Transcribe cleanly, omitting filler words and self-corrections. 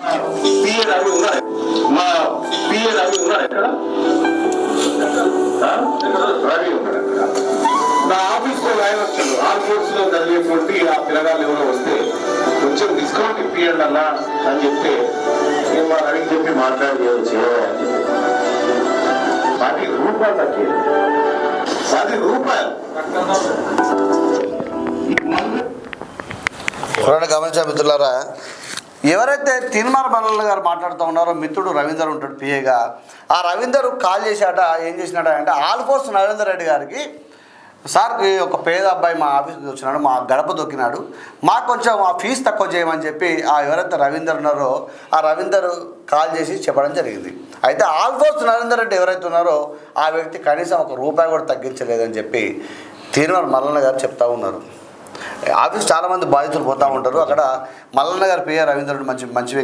PA Ravi ఉన్నారు, మా PA Ravi ఉన్నారు ఎక్కడ? రవి ఉన్నాడు అక్కడ. నా ఆఫీస్ లో ఆయన వచ్చాడు. ఆల్ కోర్స్ లో చదివేటువంటి ఆ పిల్లగాళ్ళు ఎవరో వస్తే కొంచెం డిస్కౌంట్ ఇప్పియండి అన్నా అని చెప్తే నేను మా రవికి చెప్పి మాట్లాడి చేయాలని చెప్పి 10 రూపాయలు తగ్గింది. 10 రూపాయలు గమనించా మిత్రులారా, ఎవరైతే తీన్మార్ మల్లన్న గారు మాట్లాడుతూ ఉన్నారో మిత్రుడు రవీందర్ ఉంటాడు పిఏగా. ఆ రవీందర్ కాల్ చేశాట, ఏం చేసినాడ అంటే ఆల్ఫోర్స్ నరేందర్ రెడ్డి గారికి, సార్కి ఒక పేద అబ్బాయి మా ఆఫీస్కి వచ్చినాడు, మా గడప దొక్కినాడు, మాకు కొంచెం ఆ ఫీజు తక్కువ చేయమని చెప్పి ఆ ఎవరైతే రవీందర్ ఉన్నారో ఆ రవీందర్ కాల్ చేసి చెప్పడం జరిగింది. అయితే ఆల్ఫోర్స్ నరేందర్ రెడ్డి ఎవరైతే ఉన్నారో ఆ వ్యక్తి కనీసం ₹1 కూడా తగ్గించలేదని చెప్పి తీన్మార్ మల్లన్న గారు చెప్తా ఉన్నారు. ఆఫీస్ చాలామంది బాధితులు పోతూ ఉంటారు. అక్కడ మల్లన్న గారు పిఏ రవీందర్ మంచి మంచి